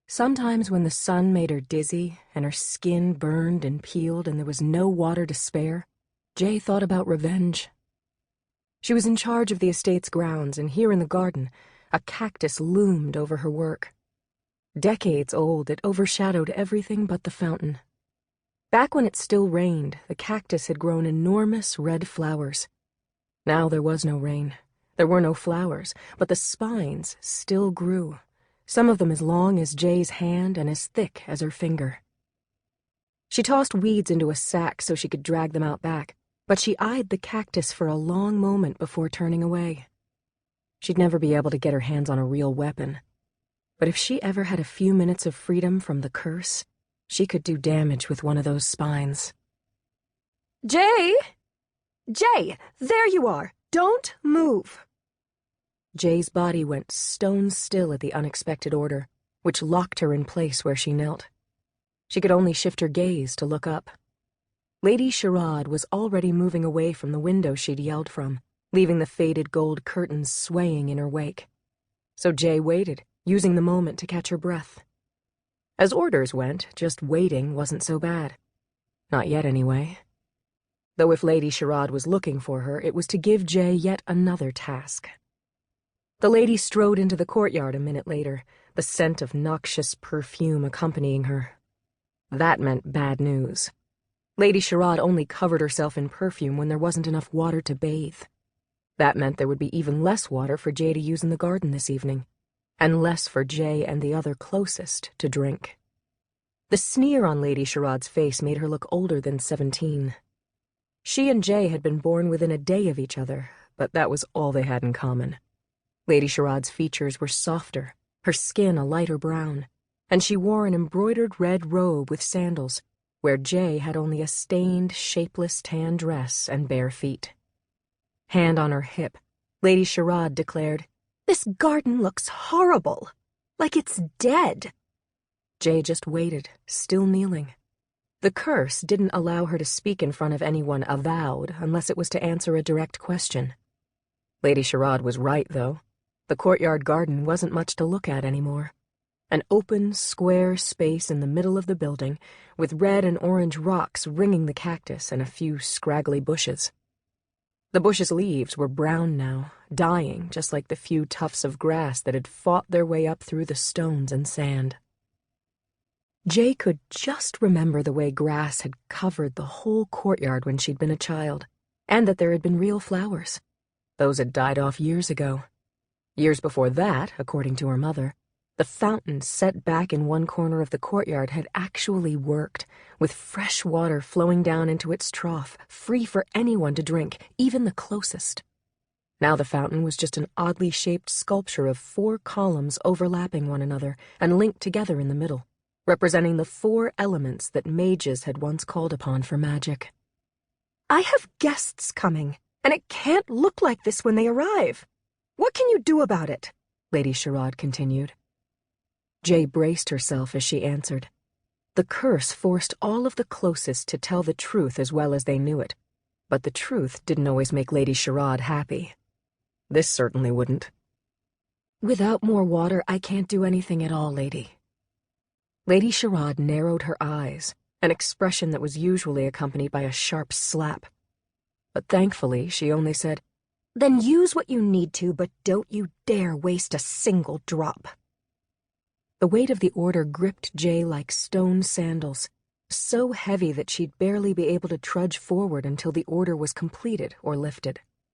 Sometimes when the sun made her dizzy and her skin burned and peeled and there was no water to spare, Jay thought about revenge. She was in charge of the estate's grounds, and here in the garden, a cactus loomed over her work. Decades old, it overshadowed everything but the fountain. Back when it still rained, the cactus had grown enormous red flowers. Now there was no rain. There were no flowers, but the spines still grew, some of them as long as Jay's hand and as thick as her finger. She tossed weeds into a sack so she could drag them out back, but she eyed the cactus for a long moment before turning away. She'd never be able to get her hands on a real weapon. But if she ever had a few minutes of freedom from the curse, she could do damage with one of those spines. Jay! Jay, there you are! Don't move! Jay's body went stone still at the unexpected order, which locked her in place where she knelt. She could only shift her gaze to look up. Lady Sherrod was already moving away from the window she'd yelled from, leaving the faded gold curtains swaying in her wake. So Jay waited, using the moment to catch her breath. As orders went, just waiting wasn't so bad. Not yet, anyway. Though if Lady Sherrod was looking for her, it was to give Jay yet another task. The lady strode into the courtyard a minute later, the scent of noxious perfume accompanying her. That meant bad news. Lady Sherrod only covered herself in perfume when there wasn't enough water to bathe. That meant there would be even less water for Jay to use in the garden this evening, and less for Jay and the other closest to drink. The sneer on Lady Sherrod's face made her look older than 17. She and Jay had been born within a day of each other, but that was all they had in common. Lady Sherrod's features were softer, her skin a lighter brown, and she wore an embroidered red robe with sandals, where Jay had only a stained, shapeless tan dress and bare feet. Hand on her hip, Lady Sherrod declared, "This garden looks horrible, like it's dead." Jay just waited, still kneeling. The curse didn't allow her to speak in front of anyone avowed unless it was to answer a direct question. Lady Sherrod was right, though. The courtyard garden wasn't much to look at anymore. An open, square space in the middle of the building, with red and orange rocks ringing the cactus and a few scraggly bushes. The bush's leaves were brown now, dying just like the few tufts of grass that had fought their way up through the stones and sand. Jay could just remember the way grass had covered the whole courtyard when she'd been a child, and that there had been real flowers. Those had died off years ago. Years before that, according to her mother, the fountain set back in one corner of the courtyard had actually worked, with fresh water flowing down into its trough, free for anyone to drink, even the closest. Now the fountain was just an oddly shaped sculpture of 4 columns overlapping one another and linked together in the middle, representing the 4 elements that mages had once called upon for magic. "I have guests coming, and it can't look like this when they arrive. What can you do about it?" Lady Sherrod continued. Jay braced herself as she answered. The curse forced all of the closest to tell the truth as well as they knew it, but the truth didn't always make Lady Sherrod happy. This certainly wouldn't. "Without more water, I can't do anything at all, lady." Lady Sherrod narrowed her eyes, an expression that was usually accompanied by a sharp slap. But thankfully, she only said, "Then use what you need to, but don't you dare waste a single drop." The weight of the order gripped Jay like stone sandals, so heavy that she'd barely be able to trudge forward until the order was completed or lifted.